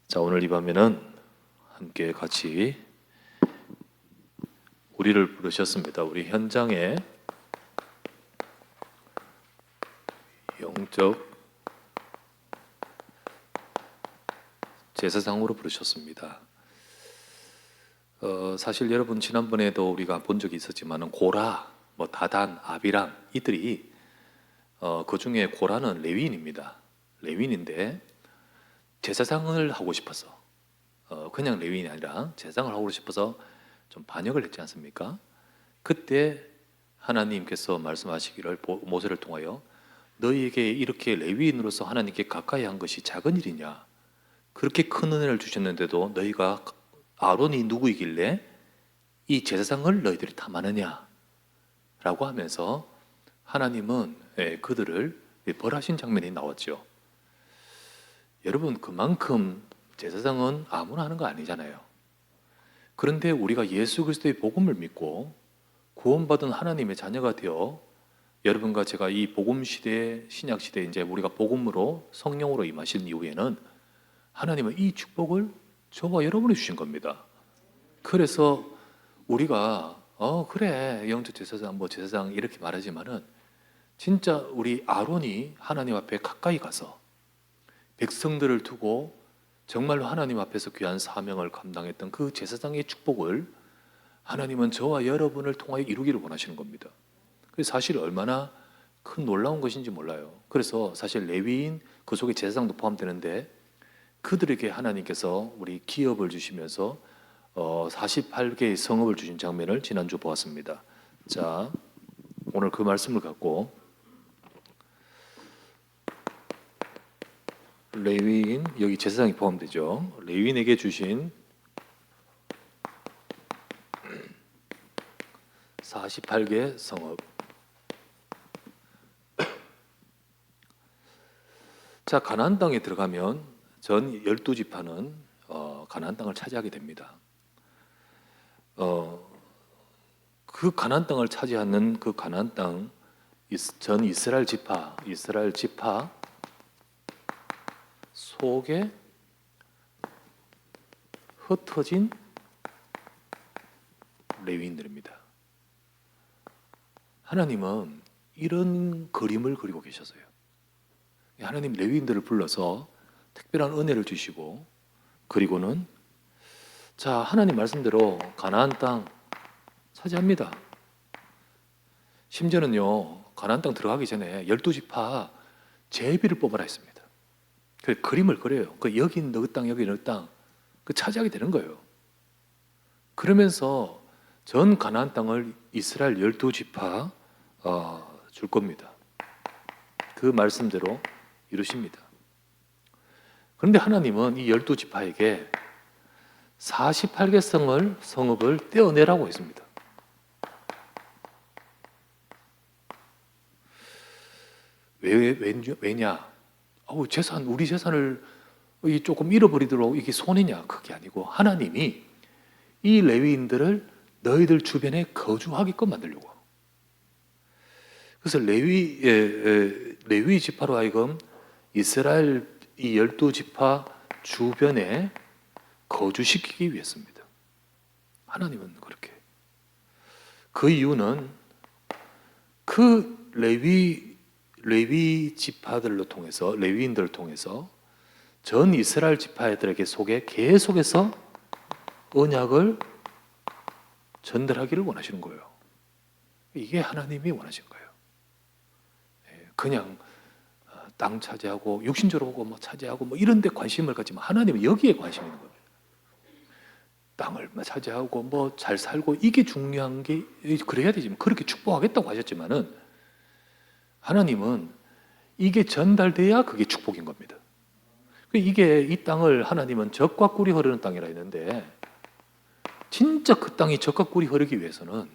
자, 오늘 이 밤에는 함께 같이 우리를 부르셨습니다. 우리 현장에 영적 제사장으로 부르셨습니다. 사실 여러분 지난번에도 우리가 본 적이 있었지만 고라, 다단, 아비람 이들이 그 중에 고라는 레위인입니다. 레위인인데 제사장을 하고 싶어서 그냥 레위인이 아니라 제사장을 하고 싶어서 좀 반역을 했지 않습니까? 그때 하나님께서 말씀하시기를 모세를 통하여 너희에게 이렇게 레위인으로서 하나님께 가까이 한 것이 작은 일이냐? 그렇게 큰 은혜를 주셨는데도 너희가 아론이 누구이길래 이 제사장을 너희들이 탐하느냐? 라고 하면서 하나님은 그들을 벌하신 장면이 나왔죠. 여러분, 그만큼 제사장은 아무나 하는 거 아니잖아요. 그런데 우리가 예수 그리스도의 복음을 믿고 구원받은 하나님의 자녀가 되어 여러분과 제가 이 복음 시대, 신약 시대에 이제 우리가 복음으로 성령으로 임하신 이후에는 하나님은 이 축복을 저와 여러분이 주신 겁니다. 그래서 우리가 그래 영적 제사장 제사장 이렇게 말하지만은 진짜 우리 아론이 하나님 앞에 가까이 가서 백성들을 두고 정말로 하나님 앞에서 귀한 사명을 감당했던 그 제사장의 축복을 하나님은 저와 여러분을 통하여 이루기를 원하시는 겁니다. 그래서 사실 얼마나 큰 놀라운 것인지 몰라요. 그래서 사실 레위인 그 속에 제사장도 포함되는데 그들에게 하나님께서 우리 기업을 주시면서 48개의 성읍을 주신 장면을 지난주 보았습니다. 자, 오늘 그 말씀을 갖고 레위인, 여기 제사장이 포함되죠. 레위인에게 주신 48개 성읍. 자, 가나안 땅에 들어가면 전 12지파는 가나안 땅을 차지하게 됩니다. 그 가나안 땅을 차지하는 그 가나안 땅 전 이스라엘 지파 속에 흩어진 레위인들입니다. 하나님은 이런 그림을 그리고 계셨어요. 하나님 레위인들을 불러서 특별한 은혜를 주시고, 그리고는 자, 하나님 말씀대로 가나안 땅 차지합니다. 심지어는요, 가나안 땅 들어가기 전에 12지파 제비를 뽑아라 했습니다. 그 그림을 그려요. 그 여기 너 땅, 여기 너 땅, 그 차지하게 되는 거예요. 그러면서 전 가나안 땅을 이스라엘 12지파 줄 겁니다. 그 말씀대로 이루십니다. 그런데 하나님은 이 12지파에게 48개 성읍을 떼어내라고 했습니다. 왜냐? 우리 재산을 조금 잃어버리도록 이게 손해냐? 그게 아니고 하나님이 이 레위인들을 너희들 주변에 거주하게끔 만들려고. 그래서 레위 지파로 하여금 이스라엘 이 12지파 주변에 거주시키기 위해서입니다. 하나님은 그렇게. 그 이유는 그 레위 지파들로 통해서, 레위인들을 통해서 전 이스라엘 지파들에게 속에 계속해서 언약을 전달하기를 원하시는 거예요. 이게 하나님이 원하신 거예요. 그냥 땅 차지하고 육신적으로 오고 차지하고 이런 데 관심을 갖지만 하나님은 여기에 관심이 있는 거예요. 땅을 차지하고 잘 살고 이게 중요한 게 그래야 되지만 그렇게 축복하겠다고 하셨지만은 하나님은 이게 전달돼야 그게 축복인 겁니다. 이게 이 땅을 하나님은 젖과 꿀이 흐르는 땅이라 했는데 진짜 그 땅이 젖과 꿀이 흐르기 위해서는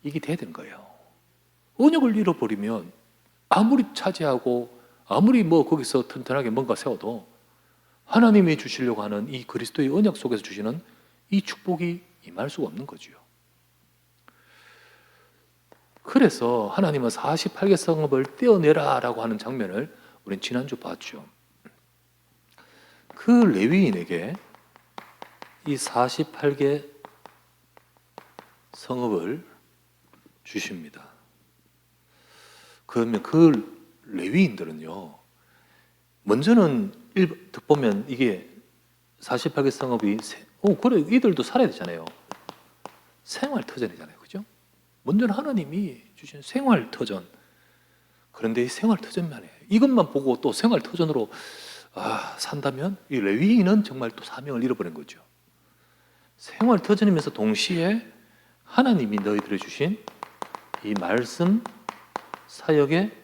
이게 돼야 되는 거예요. 언약을 잃어버리면 아무리 차지하고 아무리 거기서 튼튼하게 뭔가 세워도 하나님이 주시려고 하는 이 그리스도의 언약 속에서 주시는 이 축복이 임할 수가 없는 거죠. 그래서 하나님은 48개 성읍을 떼어내라라고 하는 장면을 우린 지난주 봤죠. 그 레위인에게 이 48개 성읍을 주십니다. 그러면 그 레위인들은요, 먼저는 보면 이게 48개 성읍이 그래 이들도 살아야 되잖아요. 생활터전이잖아요, 그죠? 먼저는 하나님이 주신 생활터전. 그런데 이 생활터전만 해. 이것만 보고 또 생활터전으로 산다면 이 레위인은 정말 또 사명을 잃어버린 거죠. 생활터전이면서 동시에 하나님이 너희들에게 주신 이 말씀 사역의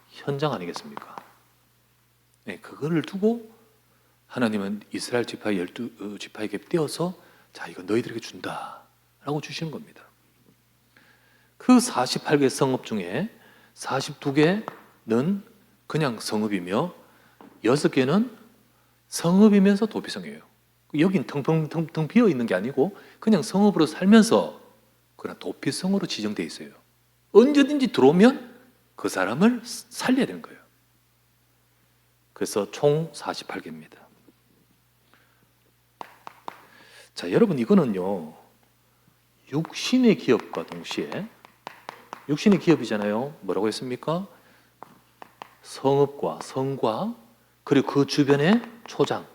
현장 아니겠습니까? 네, 그거를 두고 하나님은 이스라엘 지파 12지파에게 떼어서 자, 이거 너희들에게 준다 라고 주시는 겁니다. 그 48개 성읍 중에 42개는 그냥 성읍이며 6개는 성읍이면서 도피성이에요. 여긴 텅텅 비어 있는 게 아니고 그냥 성읍으로 살면서 그런 도피성으로 지정되어 있어요. 언제든지 들어오면 그 사람을 살려야 되는 거예요. 그래서 총 48개입니다. 자, 여러분 이거는요, 육신의 기업과 동시에 육신의 기업이잖아요. 뭐라고 했습니까? 성읍과 성과 그리고 그 주변의 초장.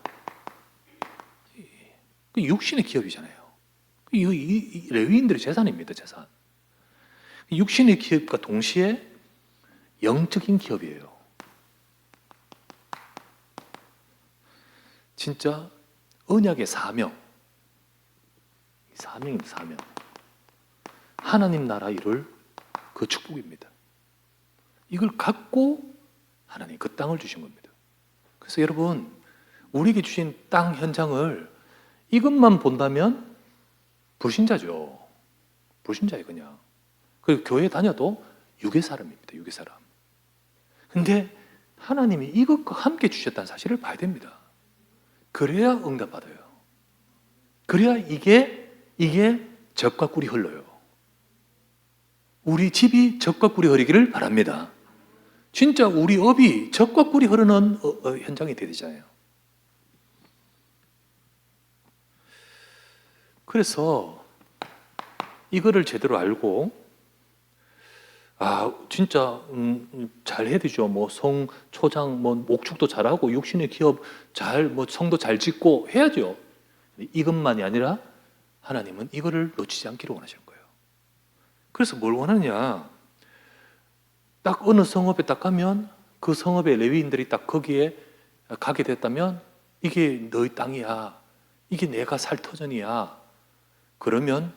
육신의 기업이잖아요. 이 레위인들의 재산입니다. 재산. 육신의 기업과 동시에 영적인 기업이에요. 진짜 언약의 사명. 사명입니다. 사명. 하나님 나라 이룰 그 축복입니다. 이걸 갖고 하나님 그 땅을 주신 겁니다. 그래서 여러분, 우리에게 주신 땅 현장을 이것만 본다면 불신자죠. 불신자예요, 그냥. 그리고 교회 다녀도 유괴 사람입니다. 유괴 사람. 근데 하나님이 이것과 함께 주셨다는 사실을 봐야 됩니다. 그래야 응답받아요. 그래야 이게 젖과 꿀이 흘러요. 우리 집이 젖과 꿀이 흐르기를 바랍니다. 진짜 우리 업이 젖과 꿀이 흐르는 현장이 돼야 되잖아요. 그래서 이거를 제대로 알고 진짜 잘 해야 되죠. 뭐 초장, 뭐 목축도 잘하고 육신의 기업 뭐 성도 잘 짓고 해야죠. 이것만이 아니라 하나님은 이거를 놓치지 않기를 원하시는 거예요. 그래서 뭘 원하느냐? 딱 어느 성읍에 딱 가면 그 성읍의 레위인들이 딱 거기에 가게 됐다면 이게 너희 땅이야. 이게 내가 살 터전이야. 그러면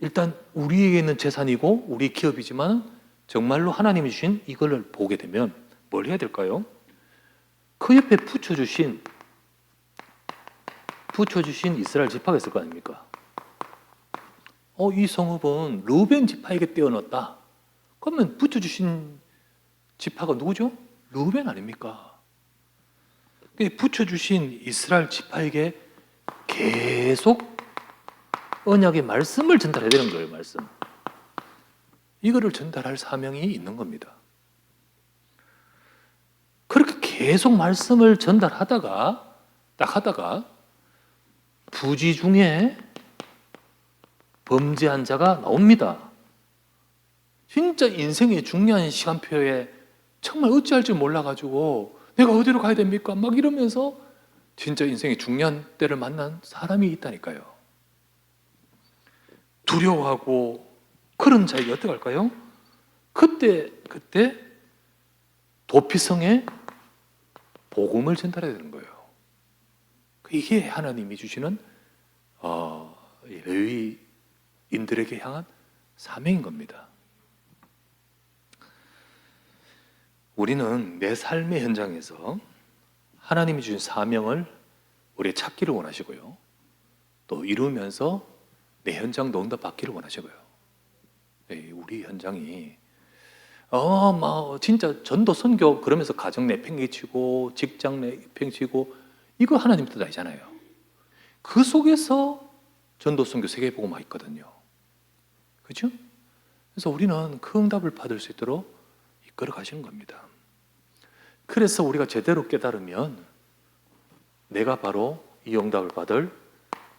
일단 우리에게는 재산이고 우리 기업이지만 정말로 하나님이 주신 이걸 보게 되면 뭘 해야 될까요? 그 옆에 붙여주신 이스라엘 지파가 있을 거 아닙니까? 이 성읍은 르우벤 지파에게 떼어놨다. 그러면 붙여주신 지파가 누구죠? 르우벤 아닙니까? 붙여주신 이스라엘 지파에게 계속 언약의 말씀을 전달해야 되는 거예요. 말씀. 이거를 전달할 사명이 있는 겁니다. 그렇게 계속 말씀을 전달하다가 부지 중에 범죄한 자가 나옵니다. 진짜 인생의 중요한 시간표에 정말 어찌할 줄 몰라가지고 내가 어디로 가야 됩니까? 막 이러면서 진짜 인생의 중요한 때를 만난 사람이 있다니까요. 두려워하고 그런 자에게 어떻게 할까요? 그때 도피성에 복음을 전달해야 되는 거예요. 이게 하나님이 주시는 레위인들에게 향한 사명인 겁니다. 우리는 내 삶의 현장에서 하나님이 주신 사명을 우리 찾기를 원하시고요. 또 이루면서 내 현장도 응답받기를 원하시고요. 우리 현장이 진짜 전도 선교 그러면서 가정 내팽개치고 직장 내팽개치고 이거 하나님 뜻 아니잖아요. 그 속에서 전도 선교 세계복음화 있거든요. 그렇죠? 그래서 우리는 그 응답을 받을 수 있도록 이끌어 가시는 겁니다. 그래서 우리가 제대로 깨달으면 내가 바로 이 응답을 받을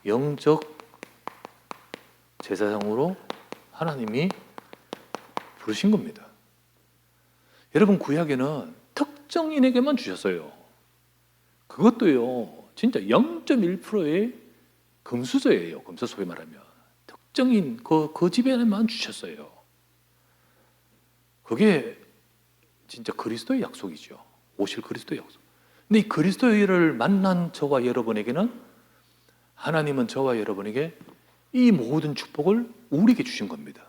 영적 제사장으로 하나님이 부르신 겁니다. 여러분, 구약에는 특정인에게만 주셨어요. 그것도요, 진짜 0.1%의 금수저예요. 금수 소위 말하면. 특정인 그 집에만 주셨어요. 그게 진짜 그리스도의 약속이죠. 오실 그리스도의 약속. 근데 이 그리스도를 만난 저와 여러분에게는 하나님은 저와 여러분에게 이 모든 축복을 우리에게 주신 겁니다.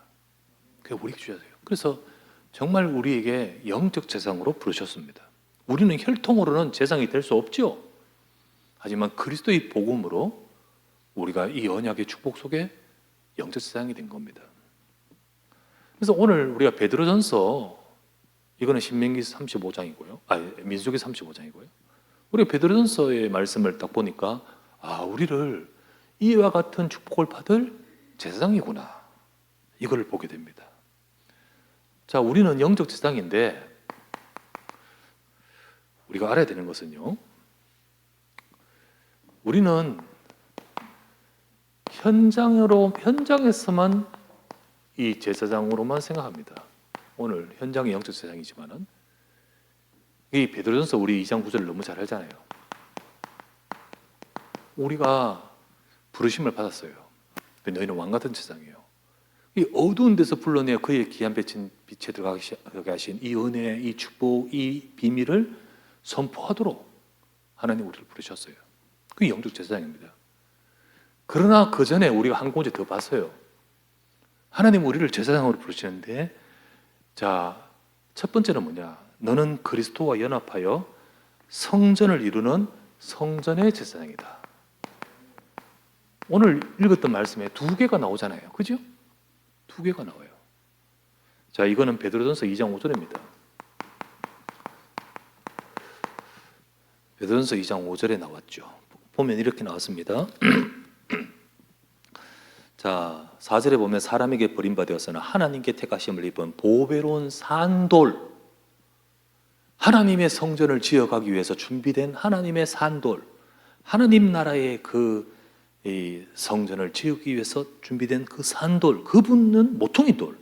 그게 우리에게 주셨어요. 그래서 정말 우리에게 영적 제사장으로 부르셨습니다. 우리는 혈통으로는 제사장이 될 수 없죠. 하지만 그리스도의 복음으로 우리가 이 언약의 축복 속에 영적 제사장이 된 겁니다. 그래서 오늘 우리가 베드로전서, 이거는 신명기 35장이고요. 민수기 35장이고요. 우리가 베드로전서의 말씀을 딱 보니까 우리를 이와 같은 축복을 받을 제사장이구나, 이걸 보게 됩니다. 자, 우리는 영적 제사장인데 우리가 알아야 되는 것은요, 우리는 현장에서만 이 제사장으로만 생각합니다. 오늘 현장의 영적 제사장이지만은, 이 베드로전서 우리 2장 9절을 너무 잘 알잖아요. 우리가 부르심을 받았어요. 너희는 왕같은 제사장이에요. 이 어두운 데서 불러내어 그의 귀한 빛에 들어가게 하신 이 은혜, 이 축복, 이 비밀을 선포하도록 하나님 우리를 부르셨어요. 그게 영적 제사장입니다. 그러나 그 전에 우리가 한 군데 더 봤어요. 하나님 우리를 제사장으로 부르시는데, 자, 첫 번째는 뭐냐? 너는 그리스도와 연합하여 성전을 이루는 성전의 제사장이다. 오늘 읽었던 말씀에 두 개가 나오잖아요. 그죠? 두 개가 나와요. 자, 이거는 베드로전서 2장 5절입니다. 베드로전서 2장 5절에 나왔죠. 보면 이렇게 나왔습니다. 자, 4절에 보면 사람에게 버림받았으나 하나님께 택하심을 입은 보배로운 산돌, 하나님의 성전을 지어가기 위해서 준비된 하나님의 산돌, 하나님 나라의 이 성전을 지우기 위해서 준비된 그 산돌, 그분은 모퉁이 돌,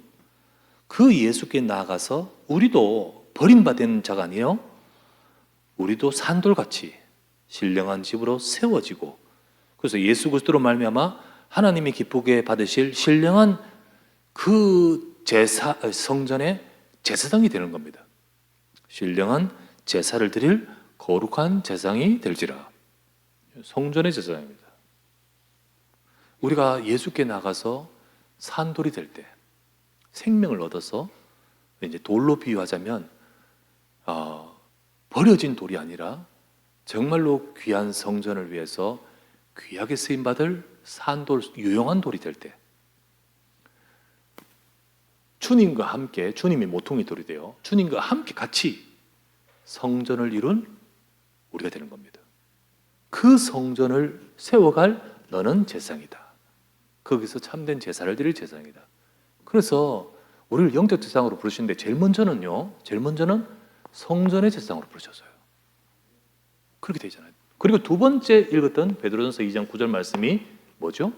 그 예수께 나아가서 우리도 버림받은 자가 아니에요. 우리도 산돌같이 신령한 집으로 세워지고, 그래서 예수 그리스도로 말미암아 하나님이 기쁘게 받으실 신령한 그 성전의 제사장이 되는 겁니다. 신령한 제사를 드릴 거룩한 제사장이 될지라. 성전의 제사장입니다. 우리가 예수께 나가서 산돌이 될 때, 생명을 얻어서, 이제 돌로 비유하자면 버려진 돌이 아니라 정말로 귀한 성전을 위해서 귀하게 쓰임받을 산돌, 유용한 돌이 될 때, 주님과 함께, 주님이 모퉁이 돌이 되어 주님과 함께 같이 성전을 이룬 우리가 되는 겁니다. 그 성전을 세워갈 너는 제사장이다. 거기서 참된 제사를 드릴 제사장이다. 그래서 우리를 영적 제사장으로 부르시는데 제일 먼저는 성전의 제사장으로 부르셨어요. 그렇게 되잖아요. 그리고 두 번째 읽었던 베드로전서 2장 9절 말씀이 뭐죠?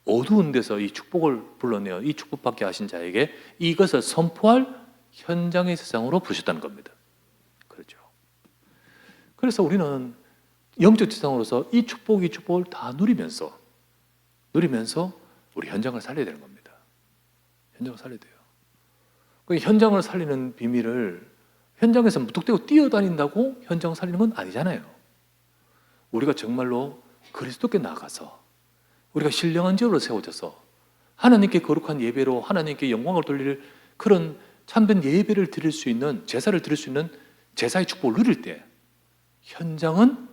어두운 데서 이 축복을 불러내어 이 축복받게 하신 자에게 이것을 선포할 현장의 제사장으로 부르셨다는 겁니다. 그렇죠. 그래서 우리는 영적 제사장으로서 이 축복을 다 누리면서 우리 현장을 살려야 되는 겁니다. 현장을 살려야 돼요. 그 현장을 살리는 비밀을, 현장에서 무턱대고 뛰어다닌다고 현장을 살리는 건 아니잖아요. 우리가 정말로 그리스도께 나아가서 우리가 신령한 집으로 세워져서 하나님께 거룩한 예배로 하나님께 영광을 돌릴 그런 참된 예배를 드릴 수 있는, 제사를 드릴 수 있는 제사의 축복을 누릴 때 현장은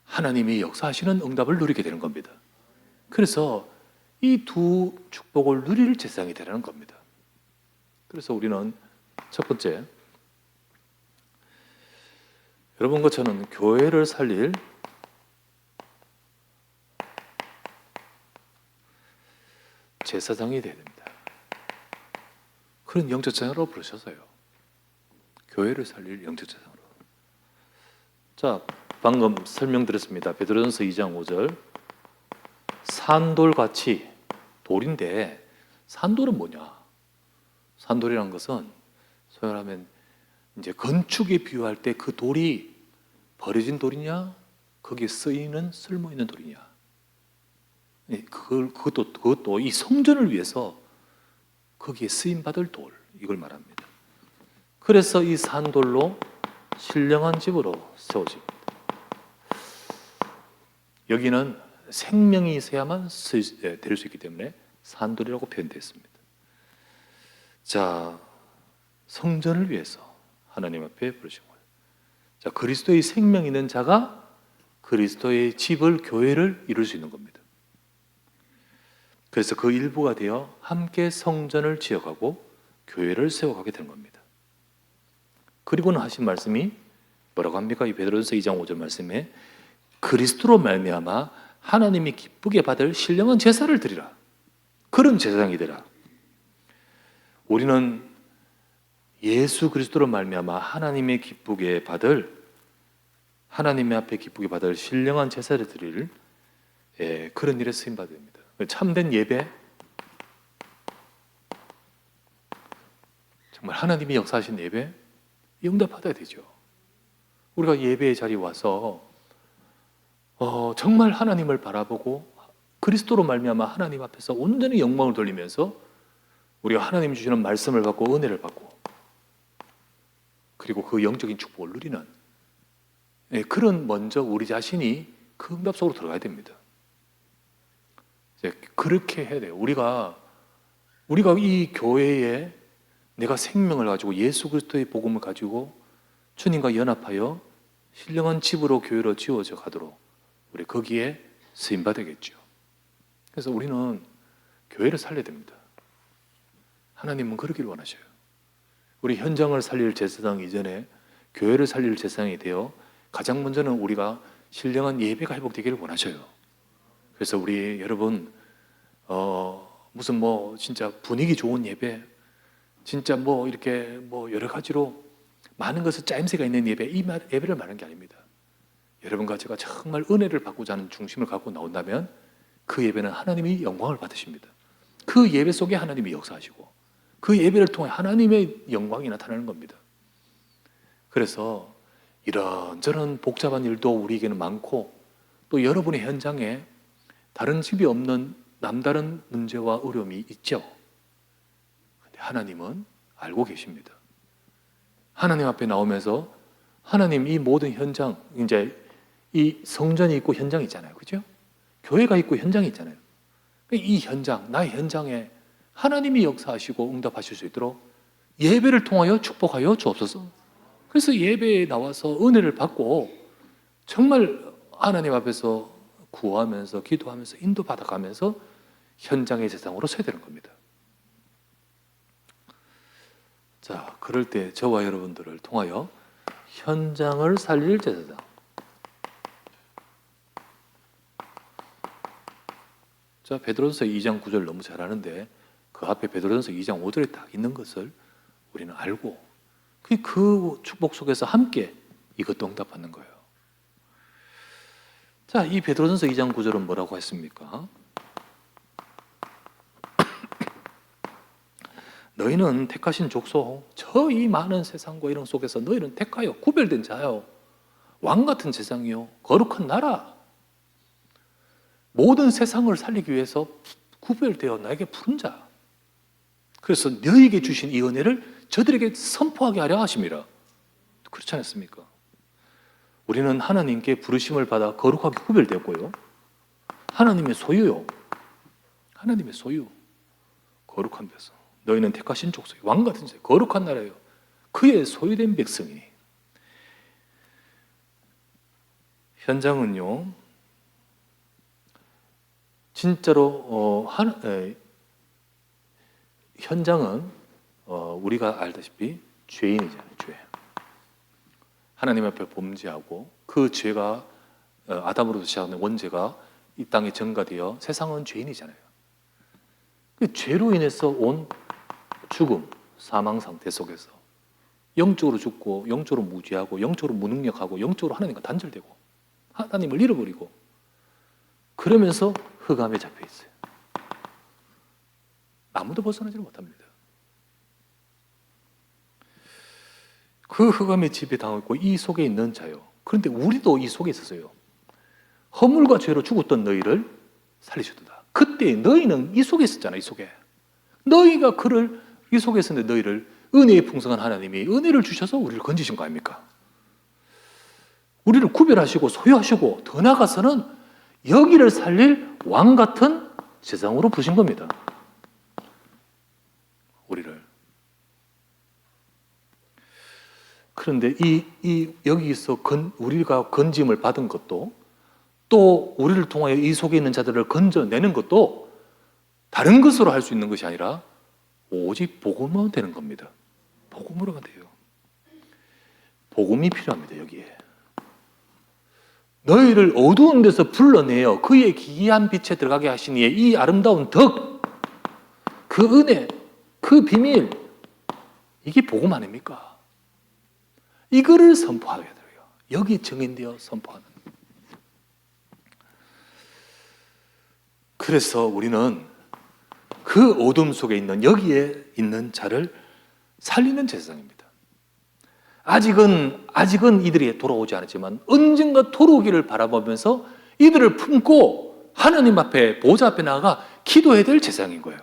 하나님이 역사하시는 응답을 누리게 되는 겁니다. 그래서 이 두 축복을 누릴 제사장이 되라는 겁니다. 그래서 우리는 첫 번째, 여러분과 저는 교회를 살릴 제사장이 되어야 됩니다. 그런 영적 제사장으로 부르셨어요. 교회를 살릴 영적 제사장으로. 자, 방금 설명드렸습니다. 베드로전서 2장 5절. 산돌같이, 돌인데 산돌은 뭐냐? 산돌이란 것은 소위 말하면 이제 건축에 비유할 때 그 돌이 버려진 돌이냐, 거기에 쓰이는 쓸모 있는 돌이냐. 그것도 이 성전을 위해서 거기에 쓰임 받을 돌, 이걸 말합니다. 그래서 이 산돌로 신령한 집으로 세워집니다. 여기는 생명이 있어야만 될 수 있기 때문에 산돌이라고 표현되었습니다. 자, 성전을 위해서 하나님 앞에 부르신 거예요. 자, 그리스도의 생명 있는 자가 그리스도의 집을, 교회를 이룰 수 있는 겁니다. 그래서 그 일부가 되어 함께 성전을 지어가고 교회를 세워가게 되는 겁니다. 그리고는 하신 말씀이 뭐라고 합니까? 이 베드로전서 2장 5절 말씀에 그리스도로 말미암아 하나님이 기쁘게 받을 신령한 제사를 드리라. 그런 제사장이 되라. 우리는 예수 그리스도로 말미암아 하나님의 기쁘게 받을, 하나님의 앞에 기쁘게 받을 신령한 제사를 드릴 그런 일에 쓰임 받아야 됩니다. 참된 예배, 정말 하나님이 역사하신 예배 응답받아야 되죠. 우리가 예배의 자리에 와서 정말 하나님을 바라보고 그리스도로 말미암아 하나님 앞에서 온전히 영광을 돌리면서 우리가 하나님 주시는 말씀을 받고 은혜를 받고 그리고 그 영적인 축복을 누리는 그런 먼저 우리 자신이 그 응답 속으로 들어가야 됩니다. 그렇게 해야 돼요. 우리가 이 교회에 내가 생명을 가지고 예수 그리스도의 복음을 가지고 주님과 연합하여 신령한 집으로 교회로 지어져 가도록 우리 거기에 쓰임받아야겠죠. 그래서 우리는 교회를 살려야 됩니다. 하나님은 그러기를 원하셔요. 우리 현장을 살릴 제사장 이전에 교회를 살릴 제사장이 되어 가장 먼저는 우리가 신령한 예배가 회복되기를 원하셔요. 그래서 우리 여러분 무슨 진짜 분위기 좋은 예배, 진짜 이렇게 여러 가지로 많은 것을 짜임새가 있는 예배, 이 예배를 말하는 게 아닙니다. 여러분과 제가 정말 은혜를 받고자 하는 중심을 갖고 나온다면 그 예배는 하나님이 영광을 받으십니다. 그 예배 속에 하나님이 역사하시고 그 예배를 통해 하나님의 영광이 나타나는 겁니다. 그래서 이런저런 복잡한 일도 우리에게는 많고 또 여러분의 현장에 다른 집이 없는 남다른 문제와 어려움이 있죠. 근데 하나님은 알고 계십니다. 하나님 앞에 나오면서 하나님 이 모든 현장, 이제 이 성전이 있고 현장이 있잖아요. 그죠? 교회가 있고 현장이 있잖아요. 이 현장, 나의 현장에 하나님이 역사하시고 응답하실 수 있도록 예배를 통하여 축복하여 주옵소서. 그래서 예배에 나와서 은혜를 받고 정말 하나님 앞에서 구하면서 기도하면서 인도받아가면서 현장의 제사장으로 서야 되는 겁니다. 자, 그럴 때 저와 여러분들을 통하여 현장을 살릴 제사장, 자, 베드로전서 2장 9절 너무 잘 아는데 그 앞에 베드로전서 2장 5절에 딱 있는 것을 우리는 알고 그 축복 속에서 함께 이것도 응답받는 거예요. 자, 이 베드로전서 2장 9절은 뭐라고 했습니까? 너희는 택하신 족속, 저 이 많은 세상과 이런 속에서 너희는 택하여 구별된 자요, 왕 같은 제사장이요, 거룩한 나라, 모든 세상을 살리기 위해서 구별되어 나에게 부른 자. 그래서 너희에게 주신 이 은혜를 저들에게 선포하게 하려 하심이라. 그렇지 않습니까? 우리는 하나님께 부르심을 받아 거룩하게 구별되었고요, 하나님의 소유요, 하나님의 소유, 거룩한 백성. 너희는 택하신 족속이 왕같은 자, 거룩한 나라요, 그의 소유된 백성이니. 현장은요, 진짜로 현장은 우리가 알다시피 죄인이잖아요. 죄. 하나님 앞에 범죄하고 그 죄가 아담으로부터 시작하는 원죄가 이 땅에 전가되어 세상은 죄인이잖아요. 그 죄로 인해서 온 죽음, 사망 상태 속에서 영적으로 죽고 영적으로 무지하고 영적으로 무능력하고 영적으로 하나님과 단절되고 하나님을 잃어버리고 그러면서 흑암에 잡혀 있어요. 아무도 벗어나지를 못합니다. 그 흑암의 지배 당하고 이 속에 있는 자요. 그런데 우리도 이 속에 있었어요. 허물과 죄로 죽었던 너희를 살리셨도다. 그때 너희는 이 속에 있었잖아. 이 속에. 너희가 그를 이 속에 있었는데 너희를 은혜의 풍성한 하나님이 은혜를 주셔서 우리를 건지신 거 아닙니까? 우리를 구별하시고 소유하시고 더 나아가서는 여기를 살릴 왕 같은 세상으로 부신 겁니다. 우리를. 그런데 여기서 우리가 건짐을 받은 것도 또 우리를 통하여 이 속에 있는 자들을 건져내는 것도 다른 것으로 할 수 있는 것이 아니라 오직 복음으로 되는 겁니다. 복음으로가 돼요. 복음이 필요합니다. 여기에. 너희를 어두운 데서 불러내어 그의 기이한 빛에 들어가게 하시니 이 아름다운 덕, 그 은혜, 그 비밀, 이게 복음 아닙니까? 이거를 선포하게 돼요. 여기 정인되어 선포하는. 그래서 우리는 그 어둠 속에 있는 여기에 있는 자를 살리는 제사장입니다. 아직은 이들이 돌아오지 않았지만 언젠가 돌아오기를 바라보면서 이들을 품고 하나님 앞에 보좌 앞에 나아가 기도해야 될 제사장인 거예요.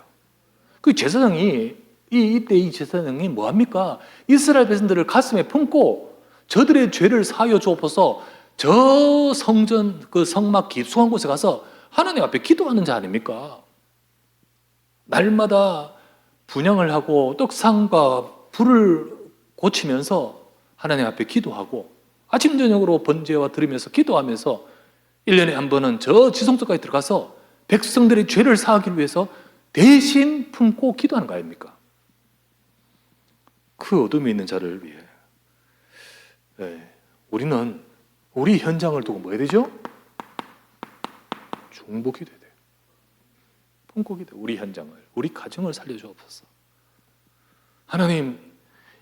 그 제사장이 이때 이 제사장이 뭐 합니까? 이스라엘 백성들을 가슴에 품고 저들의 죄를 사하여 주옵소서 저 성전 그 성막 깊숙한 곳에 가서 하나님 앞에 기도하는 자 아닙니까? 날마다 분향을 하고 떡상과 불을 고치면서 하나님 앞에 기도하고 아침 저녁으로 번제와 드리면서 기도하면서 1년에 한 번은 저 지성소까지 들어가서 백성들의 죄를 사하기 위해서 대신 품고 기도하는 거 아닙니까? 그 어둠에 있는 자를 위해 우리는 우리 현장을 두고 뭐 해야 되죠? 중보기도 해야 돼요. 품고 기도, 우리 현장을, 우리 가정을 살려주옵소서. 하나님,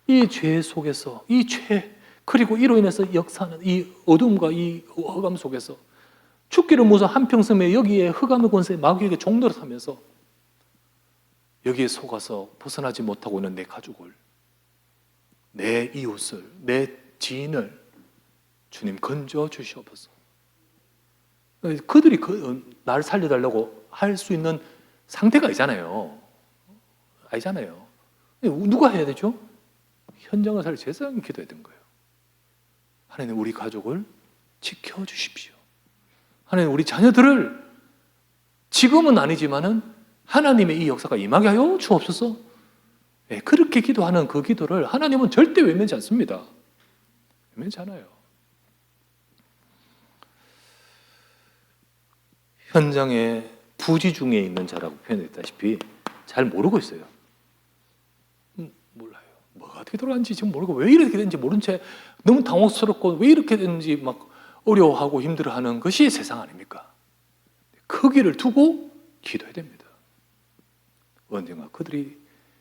이 죄 속에서, 이 죄, 그리고 이로 인해서 역사하는 이 어둠과 이 흑암 속에서 죽기를 무서 한평생에 여기에 흑암의 권세에 마귀에게 종노릇하면서 여기에 속아서 벗어나지 못하고 있는 내 가족을, 내 이웃을, 내 지인을 주님 건져 주시옵소서. 그들이 나를 살려달라고 할 수 있는 상태가 아니잖아요. 누가 해야 되죠? 현장을 살릴 제사장이 기도해야 되는 거예요. 하나님 우리 가족을 지켜주십시오. 하나님 우리 자녀들을 지금은 아니지만은 하나님의 이 역사가 임하게 하여 주옵소서. 그렇게 기도하는 그 기도를 하나님은 절대 외면치 않습니다. 외면치 않아요. 현장에 부지 중에 있는 자라고 표현했다시피 잘 모르고 있어요. 몰라요. 뭐가 어떻게 돌아가는지 지금 모르고 왜 이렇게 되는지 모른 채 너무 당혹스럽고 왜 이렇게 되는지 막 어려워하고 힘들어하는 것이 세상 아닙니까? 거기를 두고 기도해야 됩니다. 언젠가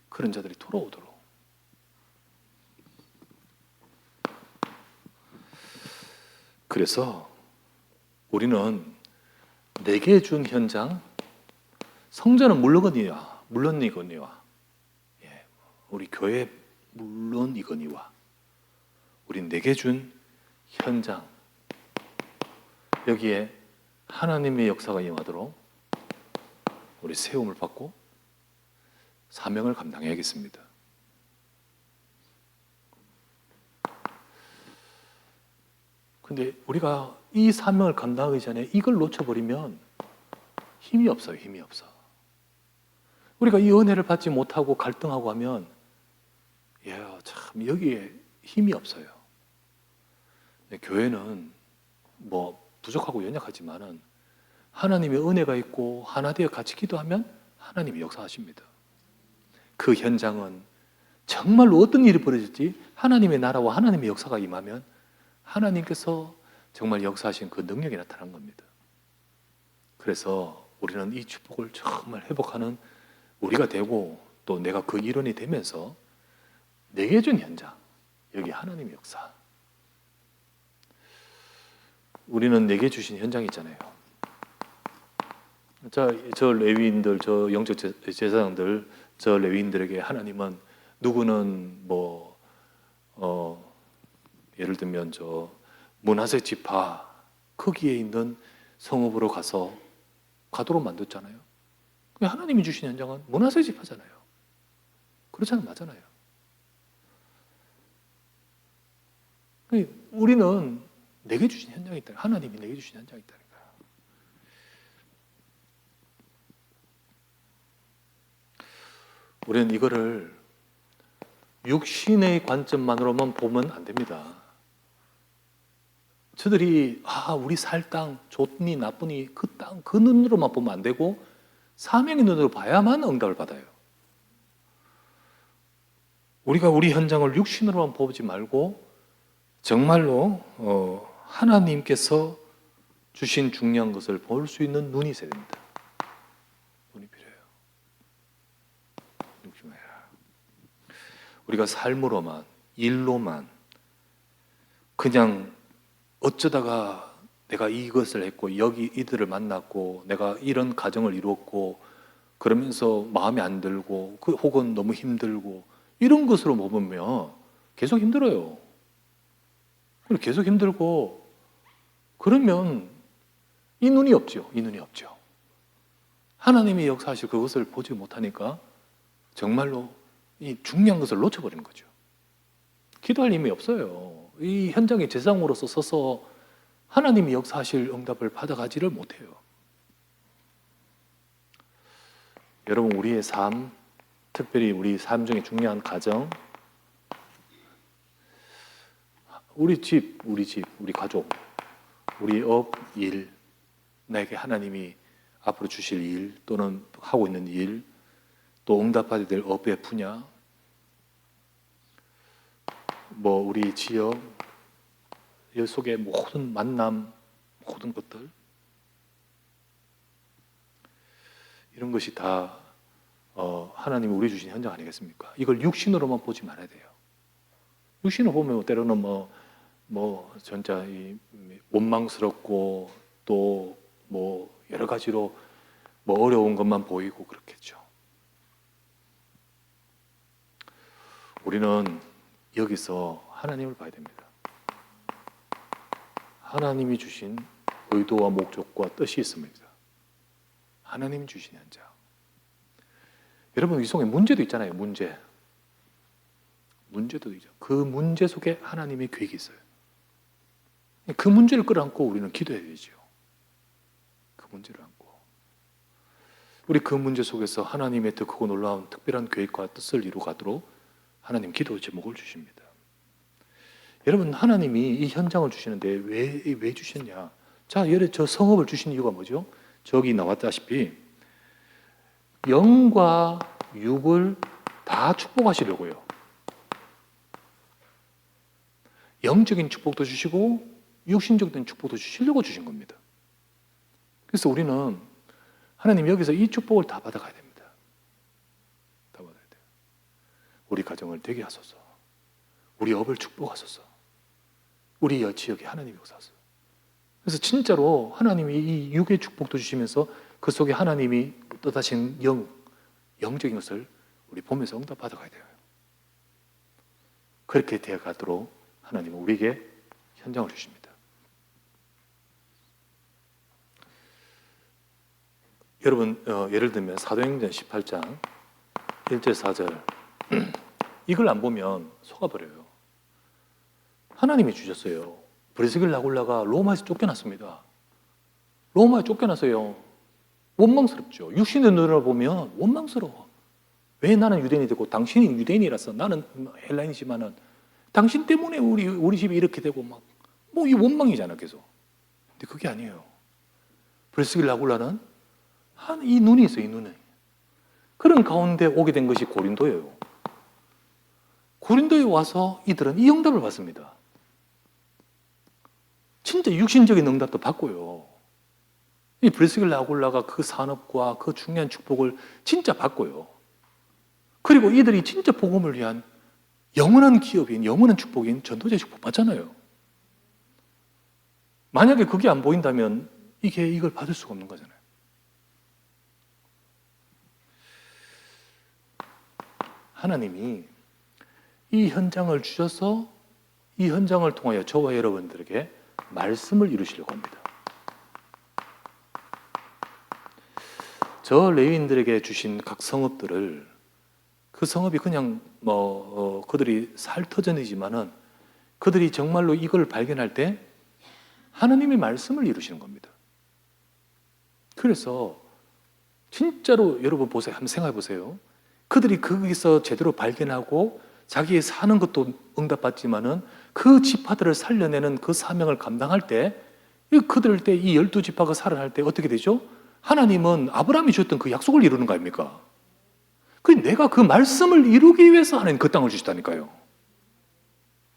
그런 자들이 돌아오도록. 그래서 우리는 내게 준 현장, 성전은 물론이거니와, 우리 교회 물론이거니와, 우리 내게 준 현장, 여기에 하나님의 역사가 임하도록 우리 세움을 받고 사명을 감당해야겠습니다. 근데 우리가 이 사명을 감당하기 전에 이걸 놓쳐버리면 힘이 없어요. 힘이 없어. 우리가 이 은혜를 받지 못하고 갈등하고 하면 참 여기에 힘이 없어요. 교회는 뭐 부족하고 연약하지만은 하나님의 은혜가 있고 하나 되어 같이 기도하면 하나님이 역사하십니다. 그 현장은 정말로 어떤 일이 벌어질지 하나님의 나라와 하나님의 역사가 임하면 하나님께서 정말 역사하신 그 능력이 나타난 겁니다. 그래서 우리는 이 축복을 정말 회복하는 우리가 되고 또 내가 그 일원이 되면서 내게 준 현장, 여기 하나님의 역사. 우리는 내게 주신 현장이 있잖아요. 자, 저 레위인들, 저 영적 제사장들, 저 레위인들에게 하나님은 누구는 뭐 예를 들면 저 므낫세 지파 거기에 있는 성읍으로 가도록 만들었잖아요. 하나님이 주신 현장은 므낫세 지파잖아요. 그렇잖아요, 맞잖아요. 우리는 내게 주신 현장이 있다. 하나님이 내게 주신 현장이 있다니까요. 우리는 이거를 육신의 관점만으로만 보면 안 됩니다. 저들이 우리 살 땅 좋니 나쁘니 그 땅 그 눈으로만 보면 안 되고 사명의 눈으로 봐야만 응답을 받아요. 우리가 우리 현장을 육신으로만 보지 말고 정말로 하나님께서 주신 중요한 것을 볼 수 있는 눈이 있어야 됩니다. 눈이 필요해요. 우리가 삶으로만, 일로만 그냥 어쩌다가 내가 이것을 했고 여기 이들을 만났고 내가 이런 가정을 이루었고 그러면서 마음에 안 들고 혹은 너무 힘들고 이런 것으로 보면 계속 힘들어요. 계속 힘들고 그러면 이 눈이 없죠. 이 눈이 없죠. 하나님의 역사하실 그것을 보지 못하니까 정말로 이 중요한 것을 놓쳐버리는 거죠. 기도할 힘이 없어요. 이 현장의 제사장으로서 서서 하나님이 역사하실 응답을 받아가지를 못해요. 여러분, 우리의 삶, 특별히 우리 삶 중에 중요한 가정, 우리 집, 우리 가족, 우리 업, 일, 나에게 하나님이 앞으로 주실 일 또는 하고 있는 일, 또 응답받아야 될 업의 분야, 우리 지역, 이 속의 모든 만남, 모든 것들 이런 것이 다 하나님이 우리 주신 현장 아니겠습니까? 이걸 육신으로만 보지 말아야 돼요. 육신으로 보면 때로는 진짜 원망스럽고 또 여러 가지로 어려운 것만 보이고 그렇겠죠. 우리는 여기서 하나님을 봐야 됩니다. 하나님이 주신 의도와 목적과 뜻이 있습니다. 하나님이 주신 현장. 여러분, 이 속에 문제도 있잖아요. 문제도 있죠. 그 문제 속에 하나님의 계획이 있어요. 그 문제를 끌어안고 우리는 기도해야 되죠. 그 문제를 안고 우리 그 문제 속에서 하나님의 더 크고 놀라운 특별한 계획과 뜻을 이루가도록 하나님 기도 제목을 주십니다. 여러분, 하나님이 이 현장을 주시는데 왜 주셨냐? 자, 저 성읍을 주신 이유가 뭐죠? 저기 나왔다시피 영과 육을 다 축복하시려고요. 영적인 축복도 주시고 육신적인 축복도 주시려고 주신 겁니다. 그래서 우리는 하나님 여기서 이 축복을 다 받아가야 됩니다. 다 받아야 돼요. 우리 가정을 되게 하소서. 우리 업을 축복하소서. 우리 지역에 하나님이 역사하소서. 그래서 진짜로 하나님이 이 육의 축복도 주시면서 그 속에 하나님이 뜻하신 영적인 것을 우리 보면서 응답 받아가야 돼요. 그렇게 되어가도록 하나님은 우리에게 현장을 주십니다. 여러분, 예를 들면 사도행전 18장 1절 4절 이걸 안 보면 속아버려요. 하나님이 주셨어요. 브리스길라 아굴라가 로마에서 쫓겨났습니다. 로마에 쫓겨났어요. 원망스럽죠. 육신의 눈으로 보면 원망스러워. 왜 나는 유대인이 되고 당신이 유대인이라서 나는 헬라인이지만은 당신 때문에 우리 집이 이렇게 되고 이 원망이잖아 계속. 근데 그게 아니에요. 브리스길라 아굴라는 이 눈이 있어요. 이 눈이. 그런 가운데 오게 된 것이 고린도예요. 고린도에 와서 이들은 이 응답을 받습니다. 진짜 육신적인 응답도 받고요. 이 브리스길라 아굴라가 그 산업과 그 중요한 축복을 진짜 받고요. 그리고 이들이 진짜 복음을 위한 영원한 기업인, 영원한 축복인 전도자의 축복 받잖아요. 만약에 그게 안 보인다면 이걸 받을 수가 없는 거잖아요. 하나님이 이 현장을 주셔서 이 현장을 통하여 저와 여러분들에게 말씀을 이루시려고 합니다. 저 레위인들에게 주신 각 성읍들을, 그 성읍이 그냥 그들이 살터전이지만은 그들이 정말로 이걸 발견할 때 하나님의 말씀을 이루시는 겁니다. 그래서 진짜로 여러분 보세요. 한번 생각해 보세요. 그들이 거기서 제대로 발견하고 자기의 사는 것도 응답받지만은 그 지파들을 살려내는 그 사명을 감당할 때, 그들 때 이 12지파가 살아날 때 어떻게 되죠? 하나님은 아브라함이 주셨던 그 약속을 이루는 거 아닙니까? 내가 그 말씀을 이루기 위해서 하나님 그 땅을 주시다니까요.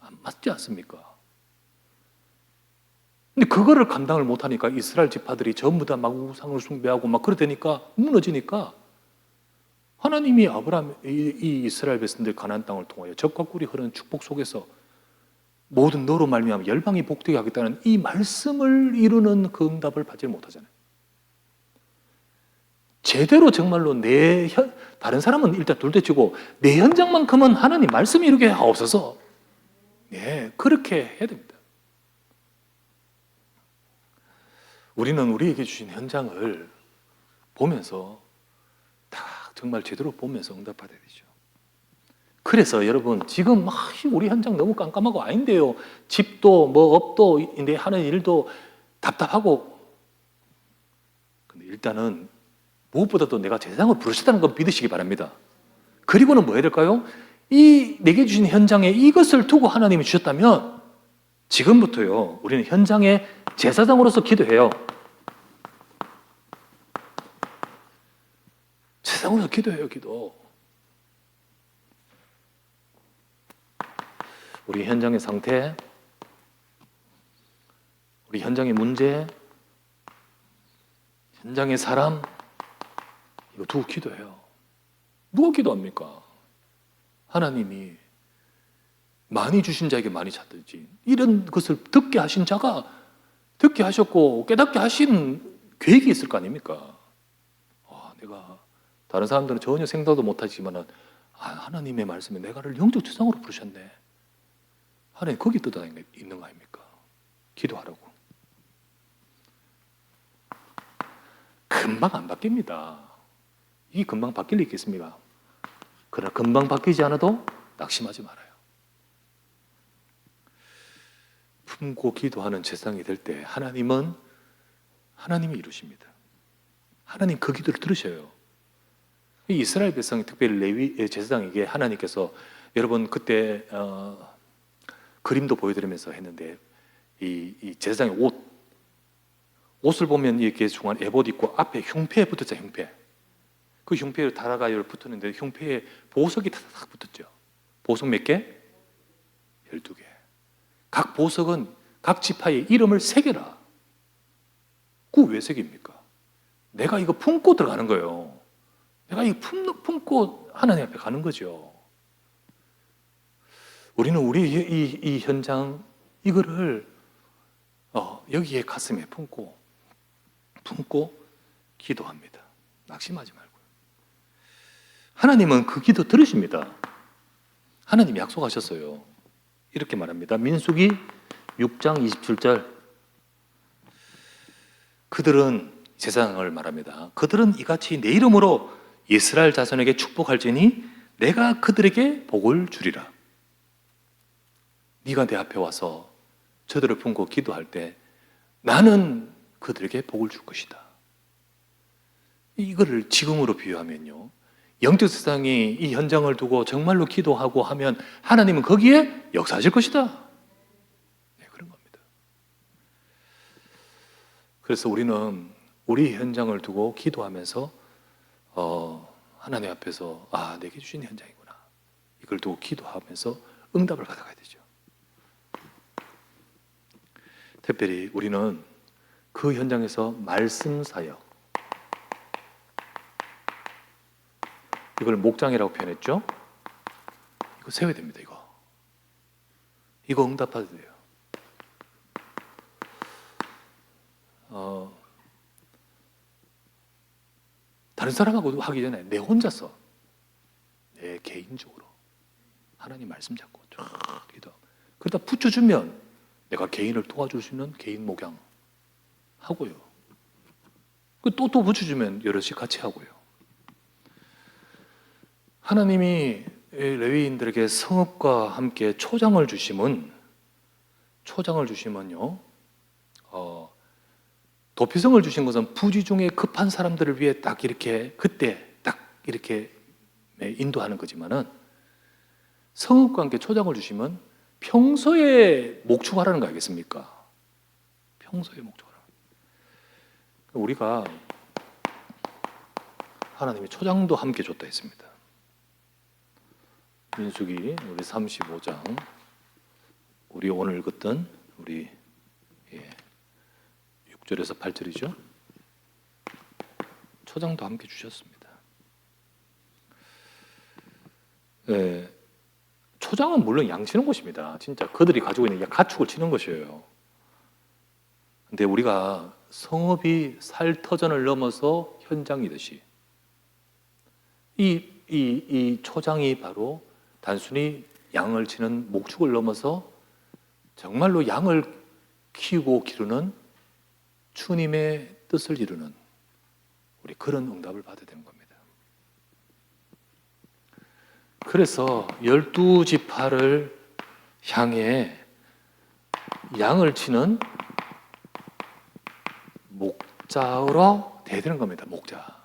안 맞지 않습니까? 근데 그거를 감당을 못하니까 이스라엘 지파들이 전부 다 막 우상을 숭배하고 막 그러다니까 무너지니까 하나님이 아브라함, 이 이스라엘 백성들 가나안 땅을 통하여 젖과 꿀이 흐르는 축복 속에서 모든 너로 말미암아 열방이 복되게 하겠다는 이 말씀을 이루는 그 응답을 받지 못하잖아요. 제대로 정말로 다른 사람은 일단 둘째치고 내 현장만큼은 하나님 말씀이 이루게 하옵소서. 네, 그렇게 해야 됩니다. 우리는 우리에게 주신 현장을 보면서 다 정말 제대로 보면서 응답받아야 되죠. 그래서 여러분 지금 우리 현장 너무 깜깜하고 아닌데요. 집도 업도 인데 하는 일도 답답하고. 근데 일단은 무엇보다도 내가 제사장을 부르셨다는 건 믿으시기 바랍니다. 그리고는 뭐 해야 될까요? 이 내게 주신 현장에 이것을 두고 하나님이 주셨다면 지금부터요 우리는 현장에 제사장으로서 기도해요. 제사장으로서 기도해요. 기도. 우리 현장의 상태, 우리 현장의 문제, 현장의 사람, 이거 두고 기도해요. 누가 기도합니까? 하나님이 많이 주신 자에게 많이 찾든지, 이런 것을 듣게 하신 자가 듣게 하셨고 깨닫게 하신 계획이 있을 거 아닙니까? 내가 다른 사람들은 전혀 생각도 못하지만 하나님의 말씀에 내가를 영적 제사장으로 부르셨네. 하나님 거기 뜻이 있는 거 아닙니까? 기도하라고. 금방 안 바뀝니다. 이게 금방 바뀔 리 있겠습니까? 그러나 금방 바뀌지 않아도 낙심하지 말아요. 품고 기도하는 제사장이 될 때 하나님이 이루십니다. 하나님 그 기도를 들으셔요. 이 이스라엘 백성이 특별히 레위 제사장에게 하나님께서, 여러분 그때 그림도 보여드리면서 했는데 이 제사장의 옷을 보면 이렇게 중간 에봇 입고 앞에 흉패에 붙었죠. 흉패. 그 흉패에 다라가열 붙었는데 흉패에 보석이 탁탁 붙었죠. 보석 몇 개? 12개. 각 보석은 각 지파의 이름을 새겨라. 그거 왜 새깁니까? 내가 이거 품고 들어가는 거예요. 내가 이거 품고 하나님 앞에 가는 거죠. 우리는 우리 이 현장 이거를 여기에 가슴에 품고 기도합니다. 낙심하지 말고요. 하나님은 그 기도 들으십니다. 하나님이 약속하셨어요. 이렇게 말합니다. 민수기 6장 27절. 그들은, 제사장을 말합니다. 그들은 이같이 내 이름으로 이스라엘 자손에게 축복할지니 내가 그들에게 복을 주리라. 네가 내 앞에 와서 저들을 품고 기도할 때 나는 그들에게 복을 줄 것이다. 이거를 지금으로 비유하면요, 영적 세상이 이 현장을 두고 정말로 기도하고 하면 하나님은 거기에 역사하실 것이다. 네, 그런 겁니다. 그래서 우리는 우리 현장을 두고 기도하면서 하나님 앞에서 내게 주신 현장이구나, 이걸 두고 기도하면서 응답을 받아가야 되죠. 특별히 우리는 그 현장에서 말씀 사역, 이걸 목장이라고 표현했죠. 이거 세워야 됩니다. 이거 응답받아야 돼요. 다른 사람하고 하기 전에 내 혼자서, 내 개인적으로 하나님 말씀 잡고 쫙 기도. 그러다 붙여주면 내가 개인을 도와줄 수 있는 개인 목양 하고요. 또 붙여주면 여럿이 같이 하고요. 하나님이 레위인들에게 성읍과 함께 초장을 주시면요, 도피성을 주신 것은 부지 중에 급한 사람들을 위해 딱 이렇게 그때 딱 이렇게 인도하는 거지만은, 성읍과 함께 초장을 주시면 평소에 목축하라는 거 알겠습니까? 평소에 목축하라. 우리가 하나님이 초장도 함께 줬다 했습니다. 민수기 우리 35장, 우리 오늘 읽었던 우리 6절에서 8절이죠. 초장도 함께 주셨습니다. 초장은 물론 양치는 것입니다. 진짜 그들이 가지고 있는 가축을 치는 것이에요. 근데 우리가 성읍이 살터전을 넘어서 현장이듯이 이 초장이 바로 단순히 양을 치는 목축을 넘어서 정말로 양을 키우고 기르는 주님의 뜻을 이루는 우리 그런 응답을 받아야 되는 겁니다. 그래서 12지파를 향해 양을 치는 목자로 돼야 되는 겁니다. 목자.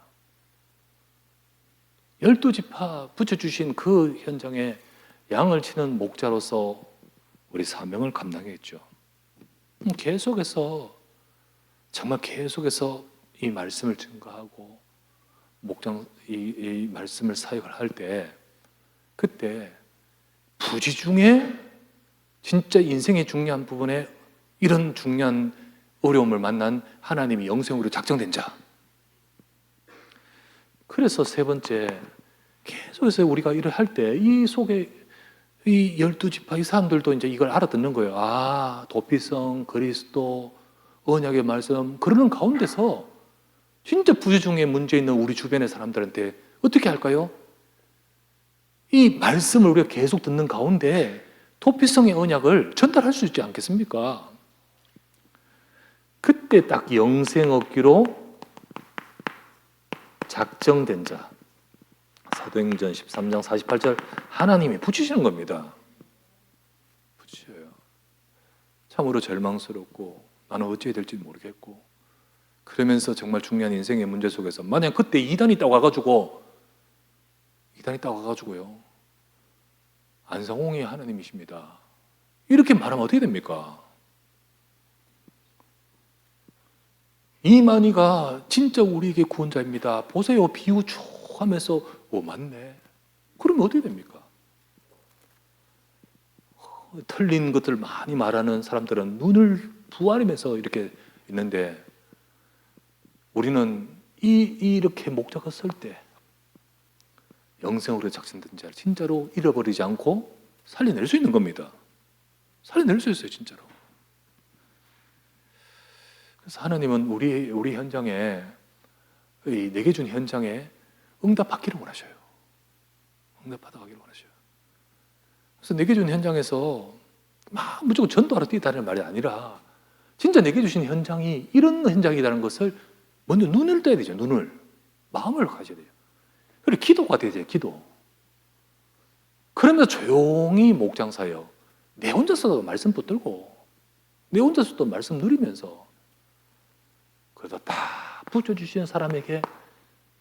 12지파 붙여주신 그 현장에 양을 치는 목자로서 우리 사명을 감당했죠. 정말 계속해서 이 말씀을 증거하고 이 말씀을 사역을 할 때, 그때 부지 중에 진짜 인생의 중요한 부분에 이런 중요한 어려움을 만난 하나님이 영생으로 작정된 자. 그래서 세 번째, 계속해서 우리가 일을 할 때 이 속에 이 12지파 이 사람들도 이제 이걸 알아듣는 거예요. 아, 도피성, 그리스도, 언약의 말씀, 그러는 가운데서 진짜 부지 중에 문제 있는 우리 주변의 사람들한테 어떻게 할까요? 이 말씀을 우리가 계속 듣는 가운데 도피성의 언약을 전달할 수 있지 않겠습니까? 그때 딱 영생 얻기로 작정된 자, 사도행전 13장 48절 하나님이 붙이시는 겁니다. 붙이셔요. 참으로 절망스럽고 나는 어찌해야 될지 모르겠고, 그러면서 정말 중요한 인생의 문제 속에서 만약 그때 이단이 딱 와가지고요, 안상홍이 하나님이십니다, 이렇게 말하면 어떻게 됩니까? 이만희가 진짜 우리에게 구원자입니다, 보세요, 비유 쭉 하면서 맞네, 그러면 어떻게 됩니까? 틀린 것들 많이 말하는 사람들은 눈을 부아리면서 이렇게 있는데, 우리는 이렇게 목자가 설 때 영생으로 작정된 자를 진짜로 잃어버리지 않고 살려낼 수 있는 겁니다. 살려낼 수 있어요, 진짜로. 그래서 하나님은 우리 현장에, 내게 준 현장에 응답받기를 원하셔요. 응답받아가기를 원하셔요. 그래서 내게 준 현장에서 막 무조건 전도하러 뛰다는 말이 아니라, 진짜 내게 주신 현장이 이런 현장이라는 것을 먼저 눈을 떠야 되죠. 마음을 가져야 돼요. 그리고 기도가 돼야 돼요. 기도. 그러면서 조용히 목장사요, 내 혼자서도 말씀 붙들고 내 혼자서도 말씀 누리면서, 그래서 다 붙여주시는 사람에게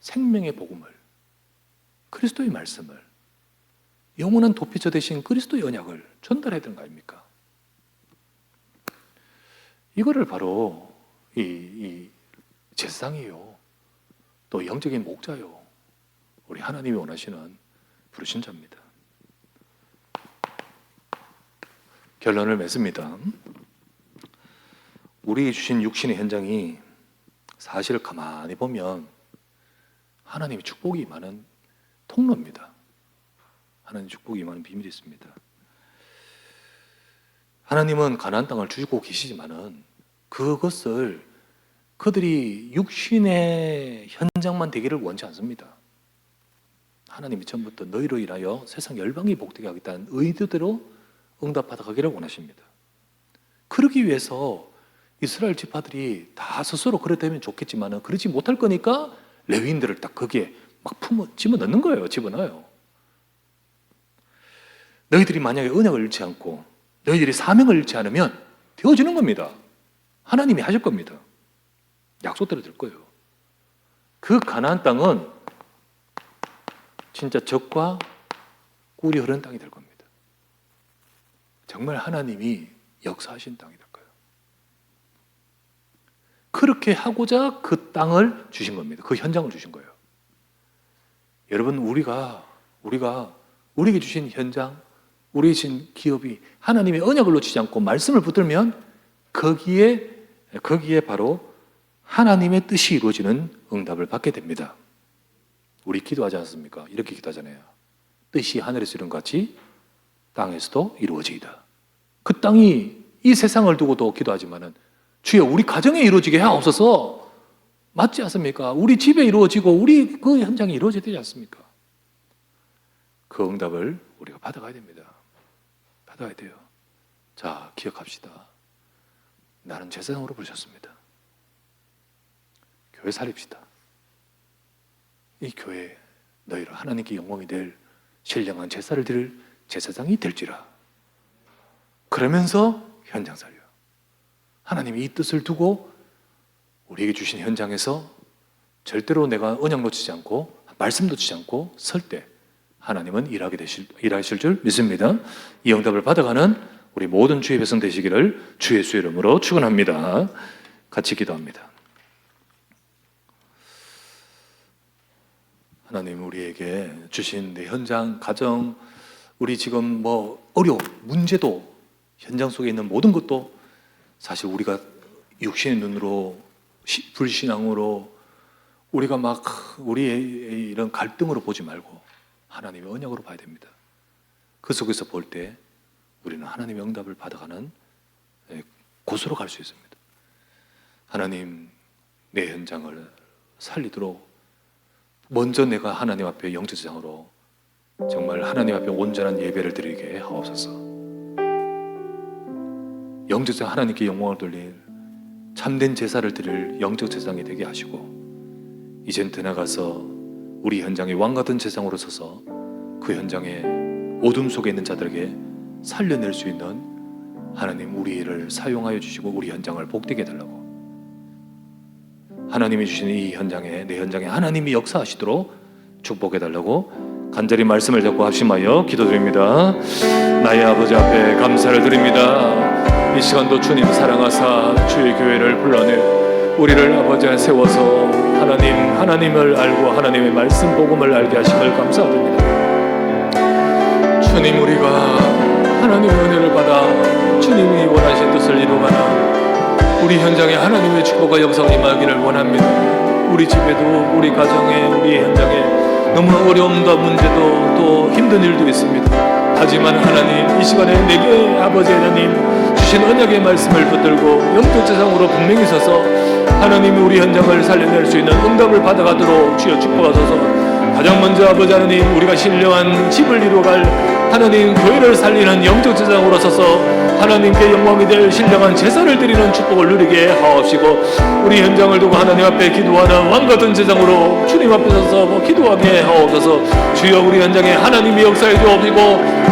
생명의 복음을, 그리스도의 말씀을, 영원한 도피처 되신 그리스도의 언약을 전달해야 되는 거 아닙니까? 이거를 바로 이 제사장이요, 또 영적인 목자요, 우리 하나님이 원하시는 부르신 자입니다. 결론을 맺습니다. 우리 주신 육신의 현장이 사실 가만히 보면 하나님의 축복이 많은 통로입니다. 하나님의 축복이 많은 비밀이 있습니다. 하나님은 가나안 땅을 주시고 계시지만은 그것을 그들이 육신의 현장만 되기를 원치 않습니다. 하나님이 처음부터 너희로 인하여 세상 열방이 복되게 하겠다는 의도대로 응답받아 가기를 원하십니다. 그러기 위해서 이스라엘 지파들이 다 스스로 그랬다면 좋겠지만 그러지 못할 거니까 레위인들을 딱 거기에 막 집어넣는 거예요. 집어넣어요. 너희들이 만약에 언약을 잃지 않고 너희들이 사명을 잃지 않으면 되어지는 겁니다. 하나님이 하실 겁니다. 약속대로 될 거예요. 그 가나안 땅은 진짜 젖과 꿀이 흐르는 땅이 될 겁니다. 정말 하나님이 역사하신 땅이 될 거예요. 그렇게 하고자 그 땅을 주신 겁니다. 그 현장을 주신 거예요. 여러분, 우리에게 주신 현장, 우리에게 주신 기업이 하나님의 언약을 놓치지 않고 말씀을 붙들면 거기에 바로 하나님의 뜻이 이루어지는 응답을 받게 됩니다. 우리 기도하지 않습니까? 이렇게 기도하잖아요. 뜻이 하늘에서 이룬 것 같이 땅에서도 이루어지이다. 그 땅이 이 세상을 두고도 기도하지만은 주여 우리 가정에 이루어지게 하옵소서. 맞지 않습니까? 우리 집에 이루어지고 우리 그 현장에 이루어져야 되지 않습니까? 그 응답을 우리가 받아가야 됩니다. 받아가야 돼요. 자, 기억합시다. 나는 제사장으로 부르셨습니다. 교회 살립시다. 이 교회 너희로 하나님께 영광이 될 신령한 제사를 드릴 제사장이 될지라. 그러면서 현장 살려. 하나님이 이 뜻을 두고 우리에게 주신 현장에서 절대로 내가 언약 놓치지 않고 말씀 놓치지 않고 설 때 하나님은 일하실 줄 믿습니다. 이 응답을 받아가는 우리 모든 주의 백성 되시기를 주 예수의 이름으로 축원합니다. 같이 기도합니다. 하나님, 우리에게 주신 내 현장, 가정, 우리 지금 어려움, 문제도 현장 속에 있는 모든 것도 사실 우리가 육신의 눈으로 불신앙으로 우리가 막 우리의 이런 갈등으로 보지 말고 하나님의 언약으로 봐야 됩니다. 그 속에서 볼 때 우리는 하나님의 응답을 받아가는 곳으로 갈 수 있습니다. 하나님, 내 현장을 살리도록 먼저 내가 하나님 앞에 영제사장으로 정말 하나님 앞에 온전한 예배를 드리게 하옵소서. 영제사장 하나님께 영광을 돌릴 참된 제사를 드릴 영적 제사장이 되게 하시고 이젠 더 나가서 우리 현장의 왕같은 제사장으로 서서 그 현장의 어둠 속에 있는 자들에게 살려낼 수 있는 하나님, 우리를 사용하여 주시고 우리 현장을 복되게 해달라고, 하나님이 주신 이 현장에, 내 현장에 하나님이 역사하시도록 축복해달라고 간절히 말씀을 잡고 합심하여 기도드립니다. 나의 아버지 앞에 감사를 드립니다. 이 시간도 주님 사랑하사 주의 교회를 불러내 우리를 아버지에 세워서 하나님을 알고 하나님의 말씀 복음을 알게 하심을 감사드립니다. 주님, 우리가 하나님의 은혜를 받아 주님이 원하신 뜻을 이루어가는 우리 현장에 하나님의 축복과 역사가 임하기를 원합니다. 우리 집에도, 우리 가정에, 우리 현장에 너무 어려움과 문제도 또 힘든 일도 있습니다. 하지만 하나님, 이 시간에 내게 아버지 하나님 주신 언약의 말씀을 붙들고 영적 제사장으로 분명히 서서 하나님이 우리 현장을 살려낼 수 있는 응답을 받아가도록 주여 축복하소서. 가장 먼저 아버지 하나님, 우리가 신령한 집을 이루어갈 하나님 교회를 살리는 영적 제사장으로 서서 하나님께 영광이 될 신령한 제사를 드리는 축복을 누리게 하옵시고, 우리 현장을 두고 하나님 앞에 기도하는 왕같은 제사장으로 주님 앞에 서서 기도하게 하옵소서. 주여, 우리 현장에 하나님의 역사에 주옵시고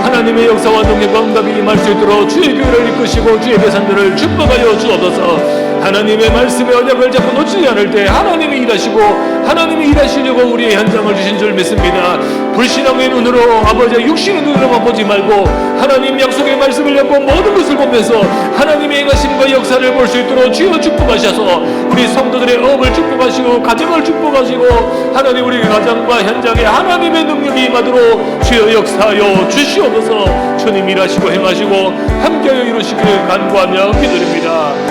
하나님의 역사와 능력과 응답이 임할 수 있도록 주의 교회를 이끄시고 주의 배산들을 축복하여 주옵소서. 하나님의 말씀의 언약을 자꾸 놓치지 않을 때 하나님이 일하시고 하나님이 일하시려고 우리의 현장을 주신 줄 믿습니다. 불신앙의 눈으로 아버지의 육신의 눈으로만 보지 말고 하나님 약속의 말씀을 잡고 모든 것을 보면서 하나님의 행하심과 역사를 볼 수 있도록 주여 축복하셔서 우리 성도들의 업을 축복하시고 가정을 축복하시고 하나님, 우리 가정과 현장에 하나님의 능력이 임하도록 주여 역사하여 주시옵소서. 주님 일하시고 행하시고 함께하여 이루시기를 간구하며 기도드립니다.